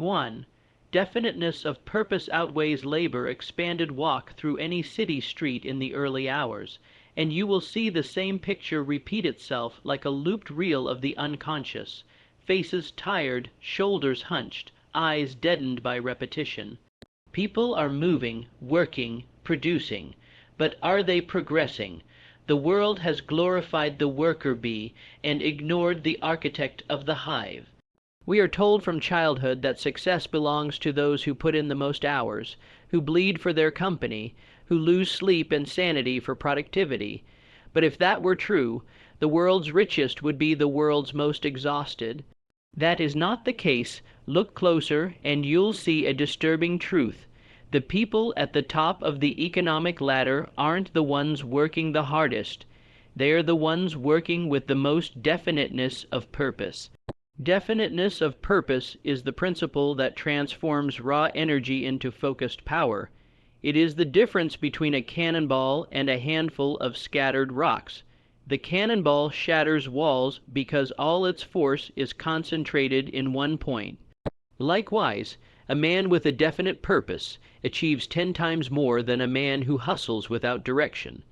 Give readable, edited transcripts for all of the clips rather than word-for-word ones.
1. Definiteness of purpose outweighs labor. Expanded walk through any city street in the early hours, and you will see the same picture repeat itself like a looped reel of the unconscious. Faces tired, shoulders hunched, eyes deadened by repetition. People are moving, working, producing, but are they progressing? The world has glorified the worker bee and ignored the architect of the hive. We are told from childhood that success belongs to those who put in the most hours, who bleed for their company, who lose sleep and sanity for productivity. But if that were true, the world's richest would be the world's most exhausted. That is not the case. Look closer and you'll see a disturbing truth. The people at the top of the economic ladder aren't the ones working the hardest. They are the ones working with the most definiteness of purpose. Definiteness of purpose is the principle that transforms raw energy into focused power. It is the difference between a cannonball and a handful of scattered rocks. The cannonball shatters walls because all its force is concentrated in one point. Likewise, a man with a definite purpose achieves 10 times more than a man who hustles without direction.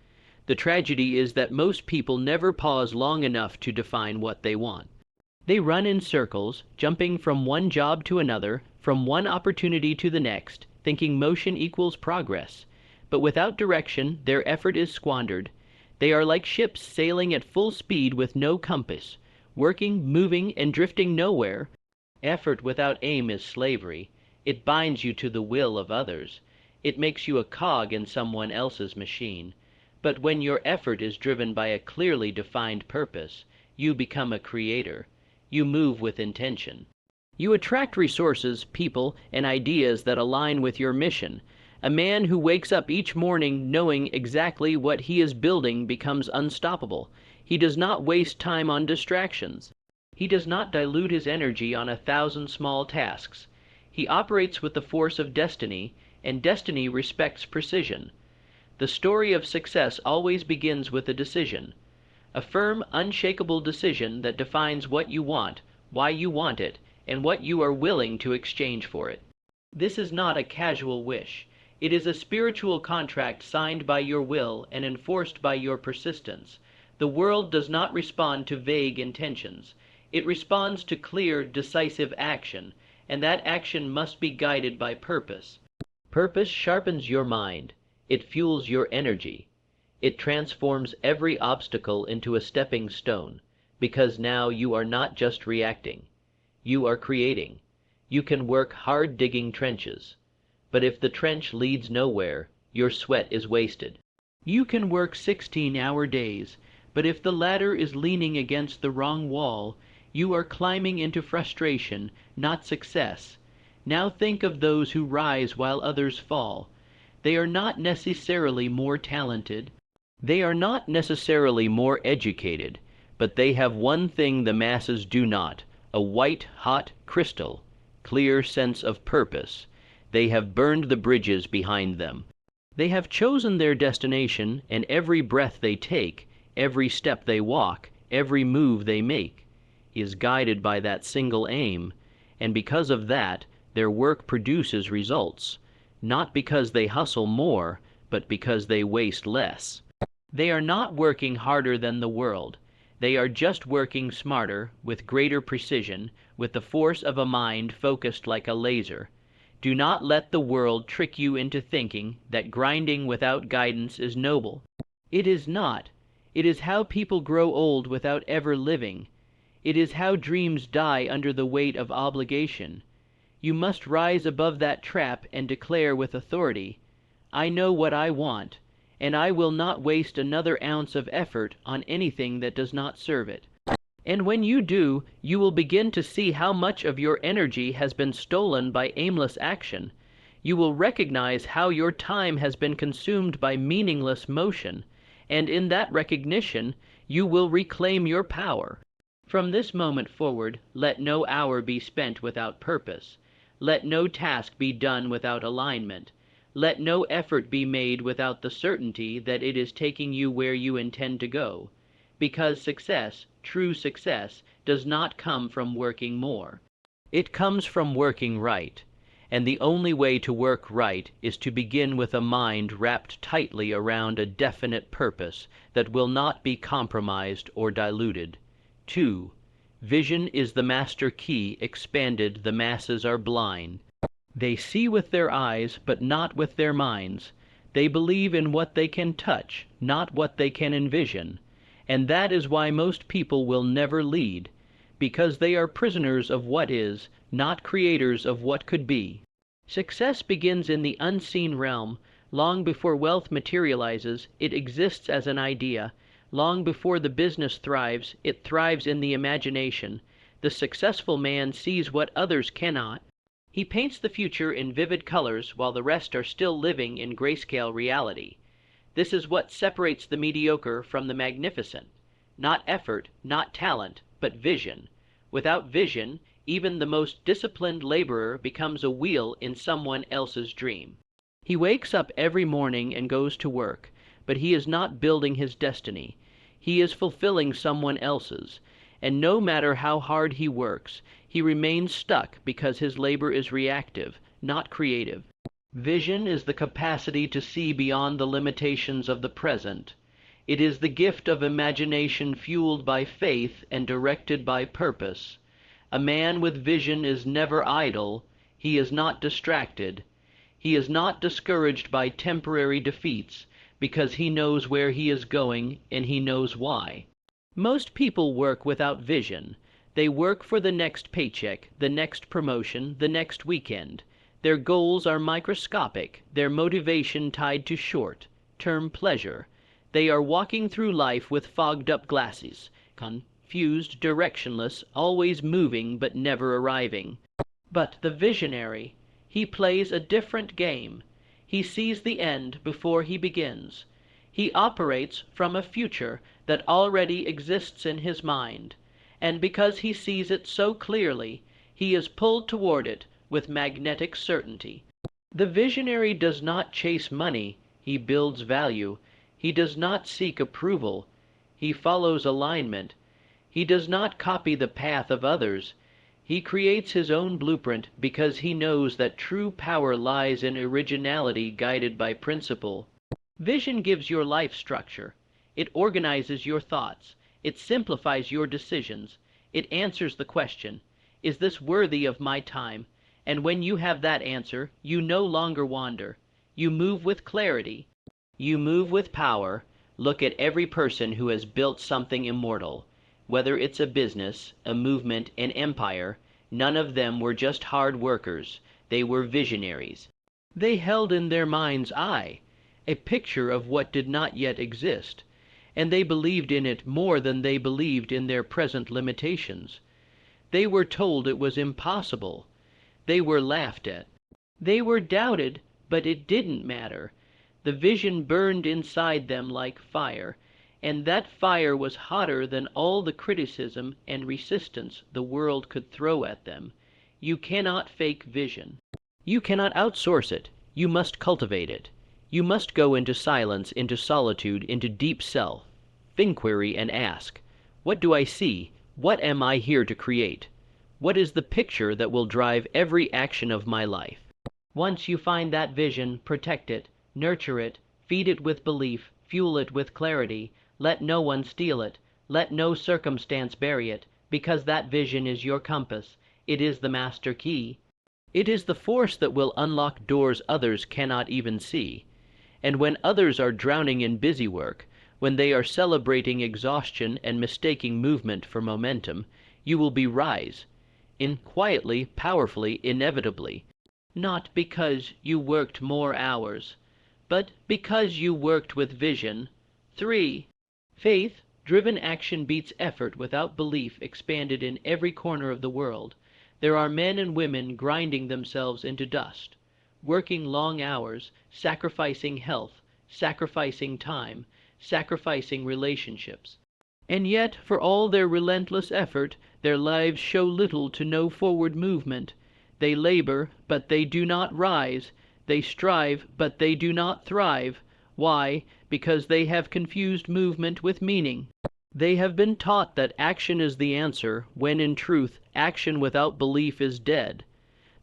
The tragedy is that most people never pause long enough to define what they want. They run in circles, jumping from one job to another, from one opportunity to the next, thinking motion equals progress. But without direction, their effort is squandered. They are like ships sailing at full speed with no compass, working, moving, and drifting nowhere. Effort without aim is slavery. It binds you to the will of others. It makes you a cog in someone else's machine. But when your effort is driven by a clearly defined purpose, you become a creator. You move with intention. You attract resources, people, and ideas that align with your mission. A man who wakes up each morning knowing exactly what he is building becomes unstoppable. He does not waste time on distractions. He does not dilute his energy on 1,000 small tasks. He operates with the force of destiny, and destiny respects precision. The story of success always begins with a decision. A firm, unshakable decision that defines what you want, why you want it, and what you are willing to exchange for it. This is not a casual wish. It is a spiritual contract signed by your will and enforced by your persistence. The world does not respond to vague intentions. It responds to clear, decisive action, and that action must be guided by purpose. Purpose sharpens your mind. It fuels your energy. It transforms every obstacle into a stepping stone, because now you are not just reacting. You are creating. You can work hard digging trenches. But if the trench leads nowhere, your sweat is wasted. You can work 16-hour days, but if the ladder is leaning against the wrong wall, you are climbing into frustration, not success. Now think of those who rise while others fall. They are not necessarily more talented. They are not necessarily more educated, but they have one thing the masses do not: a white, hot crystal, clear sense of purpose. They have burned the bridges behind them. They have chosen their destination, and every breath they take, every step they walk, every move they make, is guided by that single aim, and because of that, their work produces results, not because they hustle more, but because they waste less. They are not working harder than the world. They are just working smarter, with greater precision, with the force of a mind focused like a laser. Do not let the world trick you into thinking that grinding without guidance is noble. It is not. It is how people grow old without ever living. It is how dreams die under the weight of obligation. You must rise above that trap and declare with authority, "I know what I want, and I will not waste another ounce of effort on anything that does not serve it." And when you do, you will begin to see how much of your energy has been stolen by aimless action. You will recognize how your time has been consumed by meaningless motion, and in that recognition, you will reclaim your power. From this moment forward, let no hour be spent without purpose. Let no task be done without alignment. Let no effort be made without the certainty that it is taking you where you intend to go. Because success, true success, does not come from working more. It comes from working right, and the only way to work right is to begin with a mind wrapped tightly around a definite purpose that will not be compromised or diluted. 2. Vision is the master key. Expanded, the masses are blind. They see with their eyes, but not with their minds. They believe in what they can touch, not what they can envision. And that is why most people will never lead, because they are prisoners of what is, not creators of what could be. Success begins in the unseen realm. Long before wealth materializes, it exists as an idea. Long before the business thrives, it thrives in the imagination. The successful man sees what others cannot. He paints the future in vivid colors while the rest are still living in grayscale reality. This is what separates the mediocre from the magnificent. Not effort, not talent, but vision. Without vision, even the most disciplined laborer becomes a wheel in someone else's dream. He wakes up every morning and goes to work, but he is not building his destiny. He is fulfilling someone else's, and no matter how hard he works, he remains stuck because his labor is reactive, not creative. Vision is the capacity to see beyond the limitations of the present. It is the gift of imagination fueled by faith and directed by purpose. A man with vision is never idle. He is not distracted. He is not discouraged by temporary defeats, because he knows where he is going and he knows why. Most people work without vision. They work for the next paycheck, the next promotion, the next weekend. Their goals are microscopic, their motivation tied to short-term pleasure. They are walking through life with fogged-up glasses, confused, directionless, always moving but never arriving. But the visionary, he plays a different game. He sees the end before he begins. He operates from a future that already exists in his mind, and because he sees it so clearly, he is pulled toward it with magnetic certainty. The visionary does not chase money, he builds value. He does not seek approval, he follows alignment. He does not copy the path of others. He creates his own blueprint because he knows that true power lies in originality guided by principle. Vision gives your life structure. It organizes your thoughts. It simplifies your decisions. It answers the question, is this worthy of my time? And when you have that answer, you no longer wander. You move with clarity. You move with power. Look at every person who has built something immortal. Whether it's a business, a movement, an empire, none of them were just hard workers. They were visionaries. They held in their mind's eye a picture of what did not yet exist, and they believed in it more than they believed in their present limitations. They were told it was impossible. They were laughed at. They were doubted, but it didn't matter. The vision burned inside them like fire, and that fire was hotter than all the criticism and resistance the world could throw at them. You cannot fake vision. You cannot outsource it. You must cultivate it. You must go into silence, into solitude, into deep self, inquiry, and ask, what do I see? What am I here to create? What is the picture that will drive every action of my life? Once you find that vision, protect it, nurture it, feed it with belief, fuel it with clarity. Let no one steal it. Let no circumstance bury it, because that vision is your compass. It is the master key. It is the force that will unlock doors others cannot even see. And when others are drowning in busy work, when they are celebrating exhaustion and mistaking movement for momentum, you will be rise, in quietly, powerfully, inevitably, not because you worked more hours, but because you worked with vision. 3. Faith-driven action beats effort without belief expanded in every corner of the world. There are men and women grinding themselves into dust, working long hours, sacrificing health, sacrificing time, sacrificing relationships. And yet, for all their relentless effort, their lives show little to no forward movement. They labor, but they do not rise. They strive, but they do not thrive. Why? Because they have confused movement with meaning. They have been taught that action is the answer, when in truth, action without belief is dead.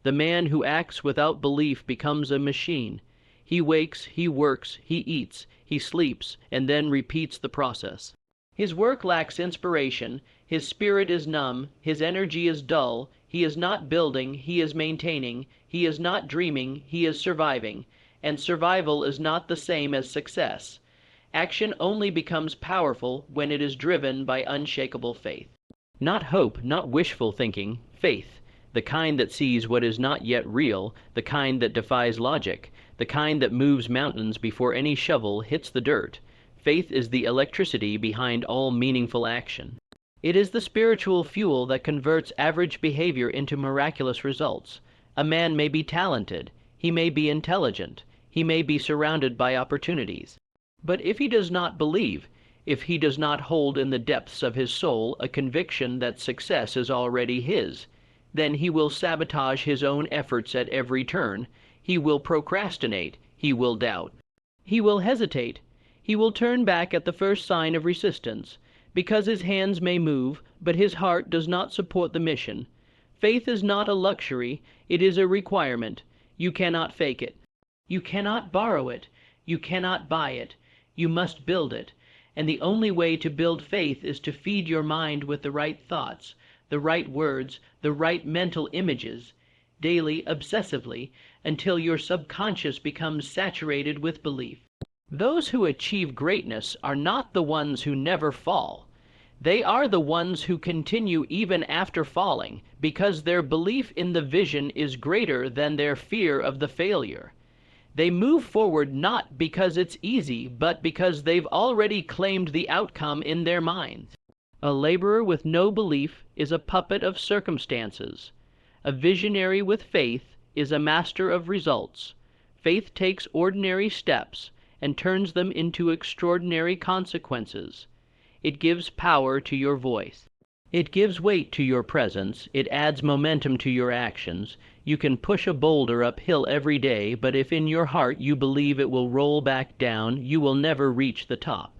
The man who acts without belief becomes a machine. He wakes, he works, he eats, he sleeps, and then repeats the process. His work lacks inspiration, his spirit is numb, his energy is dull, he is not building, he is maintaining, he is not dreaming, he is surviving, and survival is not the same as success. Action only becomes powerful when it is driven by unshakable faith. Not hope, not wishful thinking, faith, the kind that sees what is not yet real, the kind that defies logic, the kind that moves mountains before any shovel hits the dirt. Faith is the electricity behind all meaningful action. It is the spiritual fuel that converts average behavior into miraculous results. A man may be talented, he may be intelligent, he may be surrounded by opportunities. But if he does not believe, if he does not hold in the depths of his soul a conviction that success is already his, then he will sabotage his own efforts at every turn, he will procrastinate, he will doubt. He will hesitate, he will turn back at the first sign of resistance, because his hands may move, but his heart does not support the mission. Faith is not a luxury, it is a requirement. You cannot fake it. You cannot borrow it. You cannot buy it. You must build it, and the only way to build faith is to feed your mind with the right thoughts, the right words, the right mental images, daily, obsessively, until your subconscious becomes saturated with belief. Those who achieve greatness are not the ones who never fall. They are the ones who continue even after falling, because their belief in the vision is greater than their fear of the failure. They move forward not because it's easy, but because they've already claimed the outcome in their minds. A laborer with no belief is a puppet of circumstances. A visionary with faith is a master of results. Faith takes ordinary steps and turns them into extraordinary consequences. It gives power to your voice. It gives weight to your presence. It adds momentum to your actions. You can push a boulder uphill every day, but if in your heart you believe it will roll back down, you will never reach the top.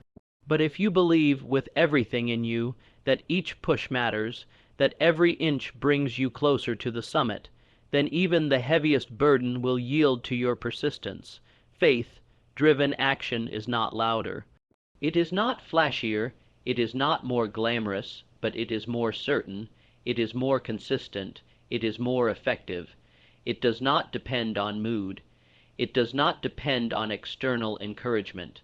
But if you believe with everything in you that each push matters, that every inch brings you closer to the summit, then even the heaviest burden will yield to your persistence. Faith-driven action is not louder. It is not flashier, it is not more glamorous, but it is more certain, it is more consistent, it is more effective. It does not depend on mood. It does not depend on external encouragement.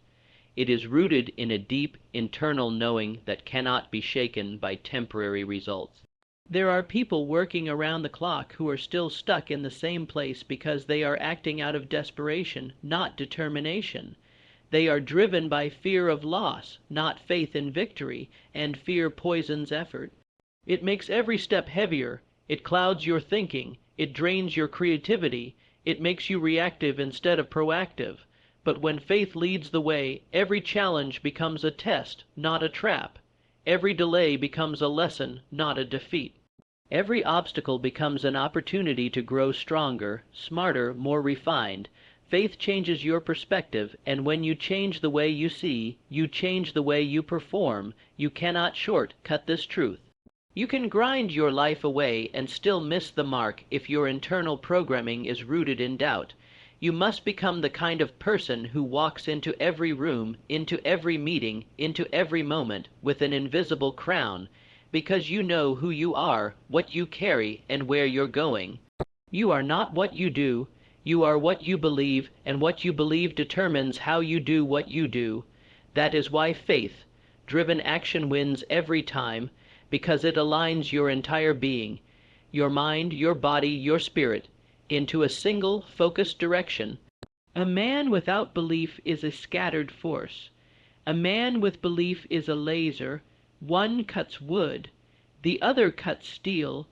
It is rooted in a deep internal knowing that cannot be shaken by temporary results. There are people working around the clock who are still stuck in the same place because they are acting out of desperation, not determination. They are driven by fear of loss, not faith in victory, and fear poisons effort. It makes every step heavier, it clouds your thinking, it drains your creativity, it makes you reactive instead of proactive. But when faith leads the way, every challenge becomes a test, not a trap. Every delay becomes a lesson, not a defeat. Every obstacle becomes an opportunity to grow stronger, smarter, more refined. Faith changes your perspective, and when you change the way you see, you change the way you perform. You cannot short-cut this truth. You can grind your life away and still miss the mark if your internal programming is rooted in doubt. You must become the kind of person who walks into every room, into every meeting, into every moment with an invisible crown, because you know who you are, what you carry, and where you're going. You are not what you do. You are what you believe, and what you believe determines how you do what you do. That is why faith-driven action wins every time, because it aligns your entire being, your mind, your body, your spirit, into a single, focused direction. A man without belief is a scattered force. A man with belief is a laser. One cuts wood, the other cuts steel.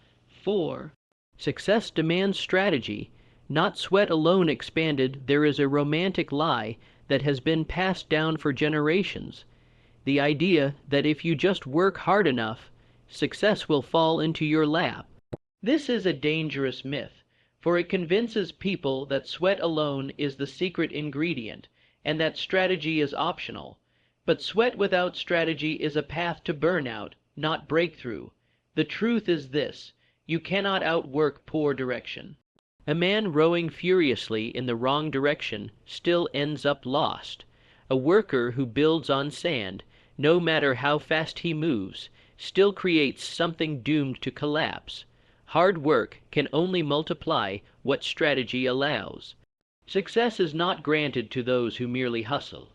4. Success demands strategy. Not sweat alone expanded, there is a romantic lie that has been passed down for generations. The idea that if you just work hard enough, success will fall into your lap. This is a dangerous myth, for it convinces people that sweat alone is the secret ingredient, and that strategy is optional. But sweat without strategy is a path to burnout, not breakthrough. The truth is this: you cannot outwork poor direction. A man rowing furiously in the wrong direction still ends up lost. A worker who builds on sand, no matter how fast he moves, still creates something doomed to collapse. Hard work can only multiply what strategy allows. Success is not granted to those who merely hustle.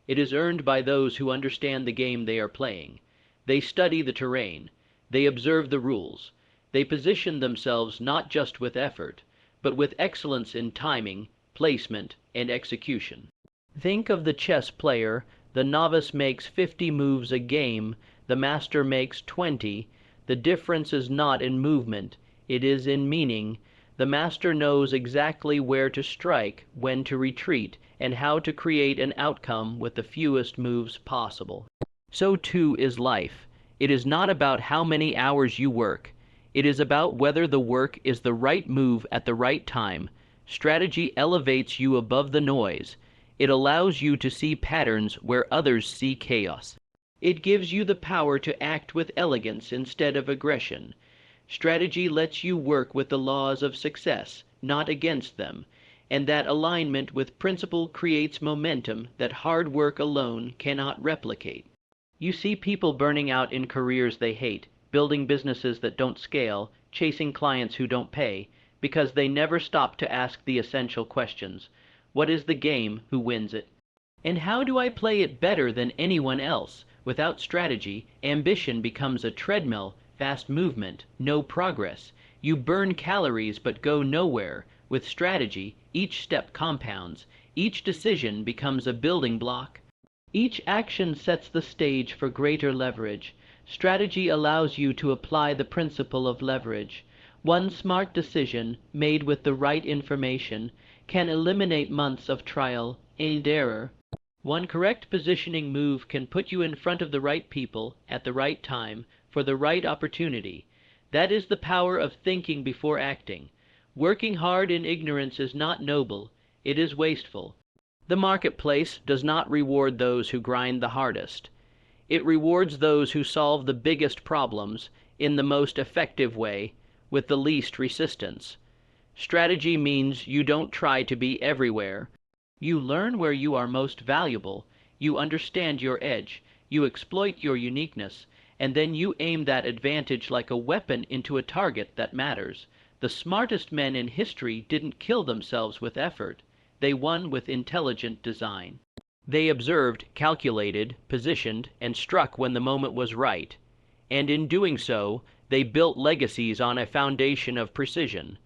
It is earned by those who understand the game they are playing. They study the terrain. They observe the rules. They position themselves not just with effort, but with excellence in timing, placement, and execution. Think of the chess player. The novice makes 50 moves a game, the master makes 20. The difference is not in movement, it is in meaning. The master knows exactly where to strike, when to retreat, and how to create an outcome with the fewest moves possible. So too is life. It is not about how many hours you work. It is about whether the work is the right move at the right time. Strategy elevates you above the noise. It allows you to see patterns where others see chaos. It gives you the power to act with elegance instead of aggression. Strategy lets you work with the laws of success, not against them, and that alignment with principle creates momentum that hard work alone cannot replicate. You see people burning out in careers they hate, building businesses that don't scale, chasing clients who don't pay, because they never stop to ask the essential questions. What is the game? Who wins it? And how do I play it better than anyone else? Without strategy, ambition becomes a treadmill, fast movement, no progress. You burn calories but go nowhere. With strategy, each step compounds. Each decision becomes a building block. Each action sets the stage for greater leverage. Strategy allows you to apply the principle of leverage. One smart decision, made with the right information, can eliminate months of trial and error. One correct positioning move can put you in front of the right people at the right time for the right opportunity. That is the power of thinking before acting. Working hard in ignorance is not noble, it is wasteful. The marketplace does not reward those who grind the hardest. It rewards those who solve the biggest problems in the most effective way, with the least resistance. Strategy means you don't try to be everywhere. You learn where you are most valuable, you understand your edge, you exploit your uniqueness, and then you aim that advantage like a weapon into a target that matters. The smartest men in history didn't kill themselves with effort. They won with intelligent design. They observed, calculated, positioned, and struck when the moment was right. And in doing so, they built legacies on a foundation of precision.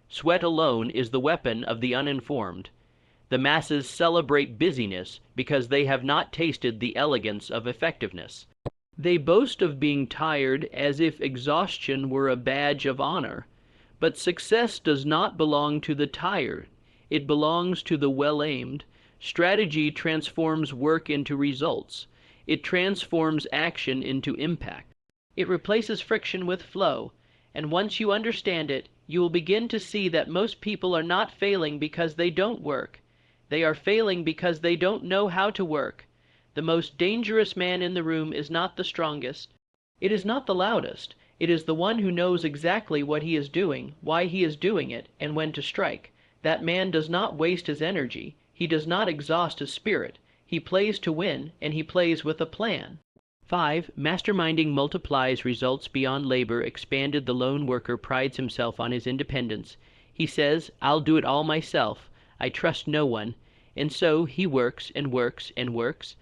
Sweat alone is the weapon of the uninformed. The masses celebrate busyness because they have not tasted the elegance of effectiveness. They boast of being tired as if exhaustion were a badge of honor. But success does not belong to the tired. It belongs to the well-aimed. Strategy transforms work into results. It transforms action into impact. It replaces friction with flow, and once you understand it, you will begin to see that most people are not failing because they don't work. They are failing because they don't know how to work. The most dangerous man in the room is not the strongest. It is not the loudest. It is the one who knows exactly what he is doing, why he is doing it, and when to strike. That man does not waste his energy. He does not exhaust his spirit. He plays to win, and he plays with a plan. 5. Masterminding multiplies results beyond labor. Expanded. The lone worker prides himself on his independence. He says, "I'll do it all myself. I trust no one." And so he works and works and works.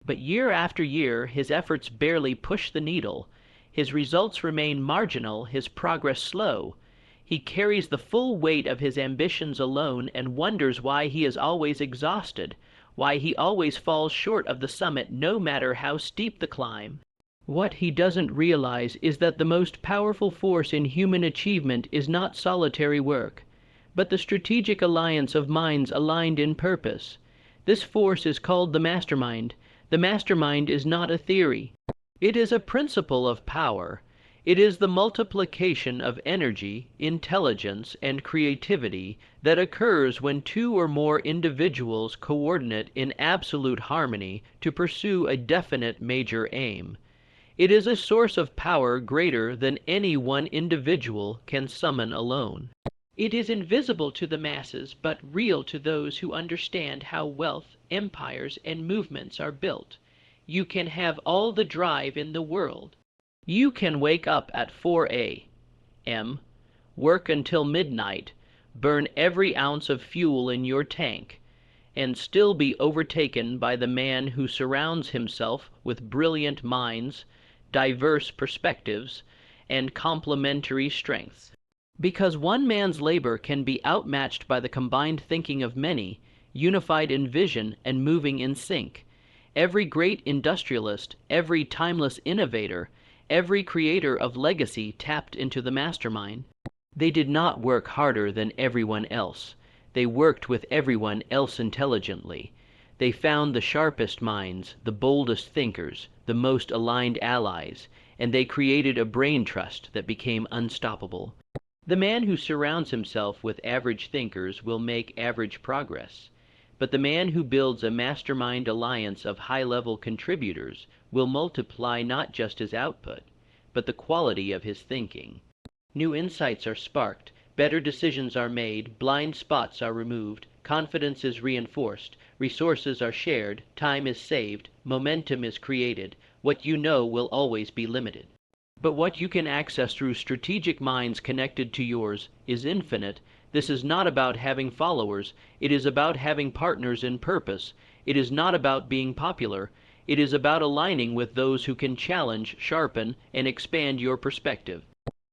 But year after year, his efforts barely push the needle. His results remain marginal, his progress slow. He carries the full weight of his ambitions alone and wonders why he is always exhausted, why he always falls short of the summit no matter how steep the climb. What he doesn't realize is that the most powerful force in human achievement is not solitary work, but the strategic alliance of minds aligned in purpose. This force is called the mastermind. The mastermind is not a theory. It is a principle of power. It is the multiplication of energy, intelligence, and creativity that occurs when two or more individuals coordinate in absolute harmony to pursue a definite major aim. It is a source of power greater than any one individual can summon alone. It is invisible to the masses, but real to those who understand how wealth, empires, and movements are built. You can have all the drive in the world. You can wake up at 4 a.m., work until midnight, burn every ounce of fuel in your tank, and still be overtaken by the man who surrounds himself with brilliant minds, diverse perspectives, and complementary strengths. Because one man's labor can be outmatched by the combined thinking of many, unified in vision and moving in sync. Every great industrialist, every timeless innovator, every creator of legacy tapped into the mastermind. They did not work harder than everyone else. They worked with everyone else intelligently. They found the sharpest minds, the boldest thinkers, the most aligned allies, and they created a brain trust that became unstoppable. The man who surrounds himself with average thinkers will make average progress. But the man who builds a mastermind alliance of high-level contributors will multiply not just his output, but the quality of his thinking. New insights are sparked, better decisions are made, blind spots are removed, confidence is reinforced, resources are shared, time is saved, momentum is created. What you know will always be limited. But what you can access through strategic minds connected to yours is infinite. This is not about having followers. It is about having partners in purpose. It is not about being popular. It is about aligning with those who can challenge, sharpen, and expand your perspective.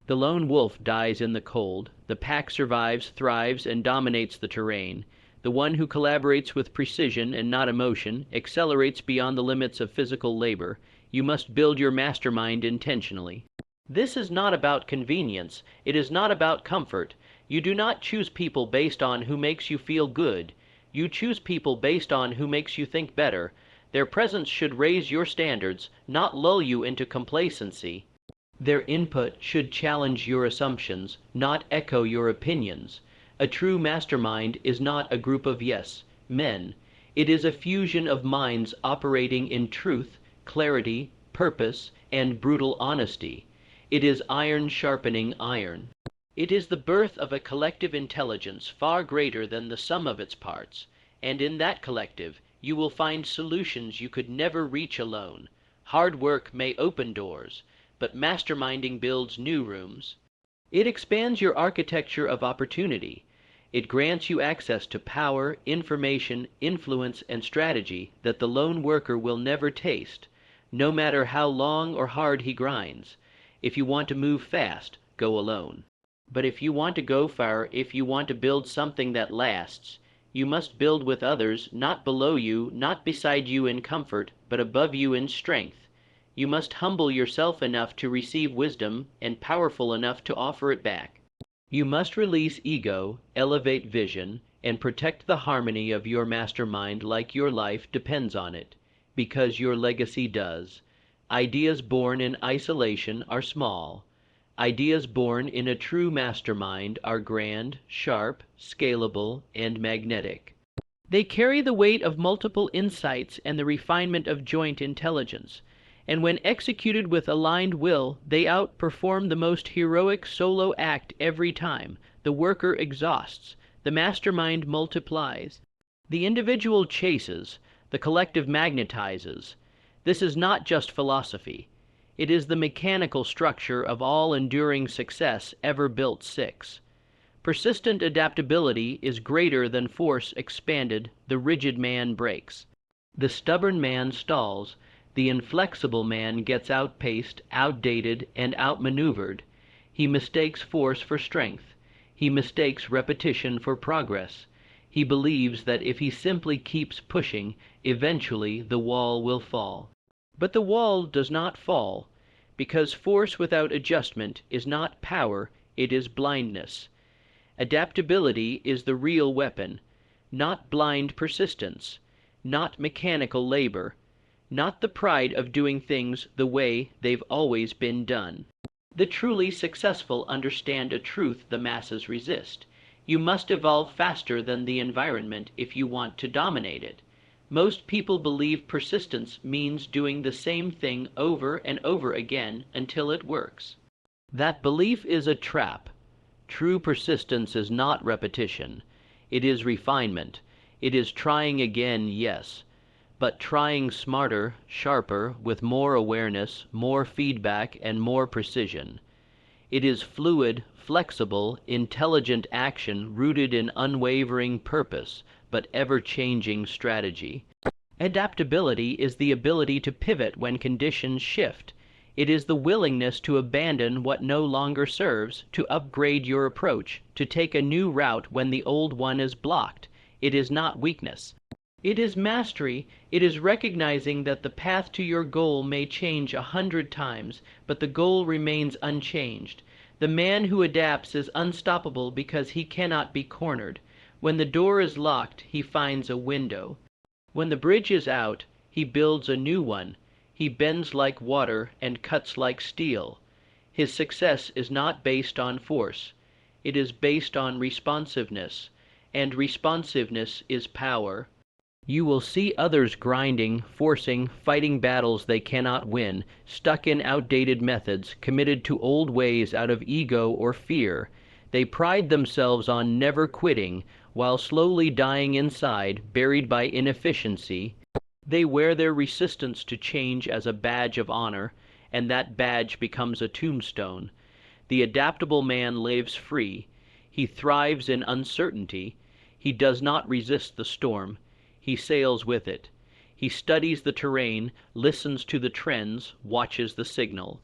The lone wolf dies in the cold. The pack survives, thrives, and dominates the terrain. The one who collaborates with precision and not emotion accelerates beyond the limits of physical labor. You must build your mastermind intentionally. This is not about convenience. It is not about comfort. You do not choose people based on who makes you feel good. You choose people based on who makes you think better. Their presence should raise your standards, not lull you into complacency. Their input should challenge your assumptions, not echo your opinions. A true mastermind is not a group of yes men. It is a fusion of minds operating in truth, clarity, purpose, and brutal honesty. It is iron sharpening iron. It is the birth of a collective intelligence far greater than the sum of its parts, and in that collective you will find solutions you could never reach alone. Hard work may open doors, but masterminding builds new rooms. It expands your architecture of opportunity. It grants you access to power, information, influence, and strategy that the lone worker will never taste, no matter how long or hard he grinds. If you want to move fast, go alone. But if you want to go far, if you want to build something that lasts, you must build with others, not below you, not beside you in comfort, but above you in strength. You must humble yourself enough to receive wisdom, and powerful enough to offer it back. You must release ego, elevate vision, and protect the harmony of your mastermind like your life depends on it, because your legacy does. Ideas born in isolation are small. Ideas born in a true mastermind are grand, sharp, scalable, and magnetic. They carry the weight of multiple insights and the refinement of joint intelligence, and when executed with aligned will, they outperform the most heroic solo act every time. The worker exhausts, the mastermind multiplies. The individual chases, the collective magnetizes. This is not just philosophy. It is the mechanical structure of all enduring success ever built six. Persistent adaptability is greater than force expanded. The rigid man breaks. The stubborn man stalls. The inflexible man gets outpaced, outdated, and outmaneuvered. He mistakes force for strength. He mistakes repetition for progress. He believes that if he simply keeps pushing, eventually the wall will fall. But the wall does not fall, because force without adjustment is not power, it is blindness. Adaptability is the real weapon, not blind persistence, not mechanical labor, not the pride of doing things the way they've always been done. The truly successful understand a truth the masses resist. You must evolve faster than the environment if you want to dominate it. Most people believe persistence means doing the same thing over and over again until it works. That belief is a trap. True persistence is not repetition. It is refinement. It is trying again, yes, but trying smarter, sharper, with more awareness, more feedback, and more precision. It is fluid, flexible, intelligent action rooted in unwavering purpose, but ever-changing strategy. Adaptability is the ability to pivot when conditions shift. It is the willingness to abandon what no longer serves, to upgrade your approach, to take a new route when the old one is blocked. It is not weakness. It is mastery. It is recognizing that the path to your goal may change 100 times, but the goal remains unchanged. The man who adapts is unstoppable because he cannot be cornered. When the door is locked, he finds a window. When the bridge is out, he builds a new one. He bends like water and cuts like steel. His success is not based on force. It is based on responsiveness, and responsiveness is power. You will see others grinding, forcing, fighting battles they cannot win, stuck in outdated methods, committed to old ways out of ego or fear. They pride themselves on never quitting, while slowly dying inside, buried by inefficiency. They wear their resistance to change as a badge of honor, and that badge becomes a tombstone. The adaptable man lives free. He thrives in uncertainty. He does not resist the storm. He sails with it. He studies the terrain, listens to the trends, watches the signal.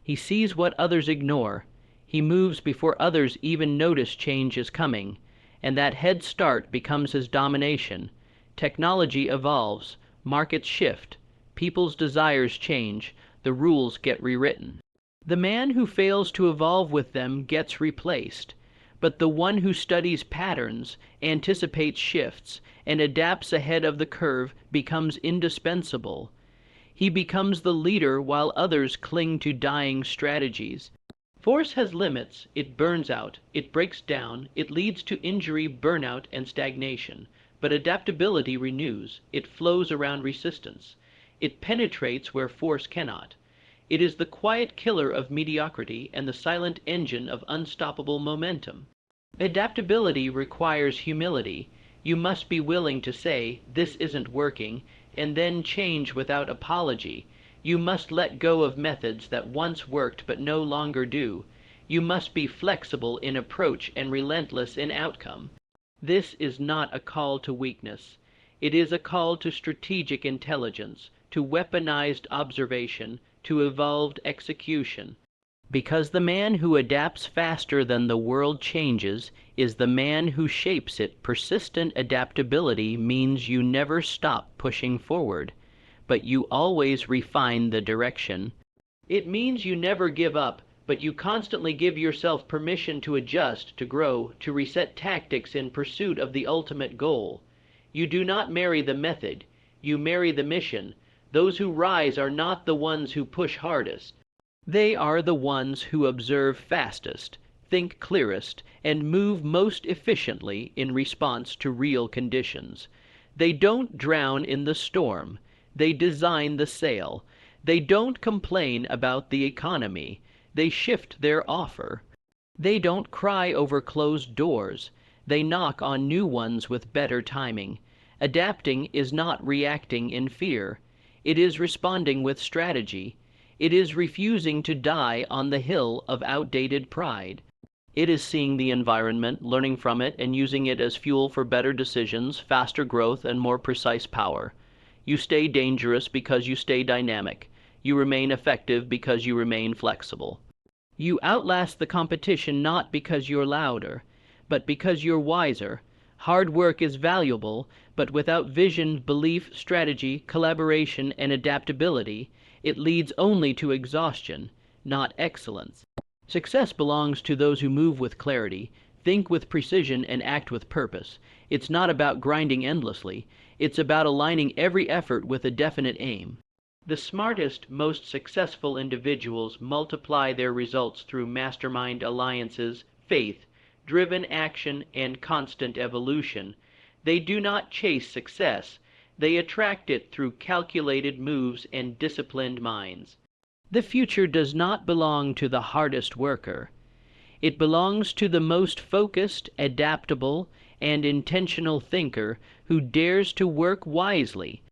He sees what others ignore. He moves before others even notice change is coming, and that head start becomes his domination. Technology evolves, markets shift, people's desires change, the rules get rewritten. The man who fails to evolve with them gets replaced. But the one who studies patterns, anticipates shifts, and adapts ahead of the curve becomes indispensable. He becomes the leader while others cling to dying strategies. Force has limits. It burns out, it breaks down, it leads to injury, burnout, and stagnation. But adaptability renews. It flows around resistance. It penetrates where force cannot. It is the quiet killer of mediocrity and the silent engine of unstoppable momentum. Adaptability requires humility. You must be willing to say, "This isn't working," and then change without apology. You must let go of methods that once worked but no longer do. You must be flexible in approach and relentless in outcome. This is not a call to weakness. It is a call to strategic intelligence, to weaponized observation, to evolved execution. Because the man who adapts faster than the world changes is the man who shapes it. Persistent adaptability means you never stop pushing forward, but you always refine the direction. It means you never give up, but you constantly give yourself permission to adjust, to grow, to reset tactics in pursuit of the ultimate goal. You do not marry the method, you marry the mission. Those who rise are not the ones who push hardest. They are the ones who observe fastest, think clearest, and move most efficiently in response to real conditions. They don't drown in the storm. They design the sail. They don't complain about the economy. They shift their offer. They don't cry over closed doors. They knock on new ones with better timing. Adapting is not reacting in fear. It is responding with strategy. It is refusing to die on the hill of outdated pride. It is seeing the environment, learning from it, and using it as fuel for better decisions, faster growth, and more precise power. You stay dangerous because you stay dynamic. You remain effective because you remain flexible. You outlast the competition not because you're louder, but because you're wiser. Hard work is valuable, but without vision, belief, strategy, collaboration, and adaptability, it leads only to exhaustion, not excellence. Success belongs to those who move with clarity, think with precision, and act with purpose. It's not about grinding endlessly. It's about aligning every effort with a definite aim. The smartest, most successful individuals multiply their results through mastermind alliances, faith, driven action, and constant evolution. They do not chase success, they attract it through calculated moves and disciplined minds. The future does not belong to the hardest worker. It belongs to the most focused, adaptable, and intentional thinker who dares to work wisely,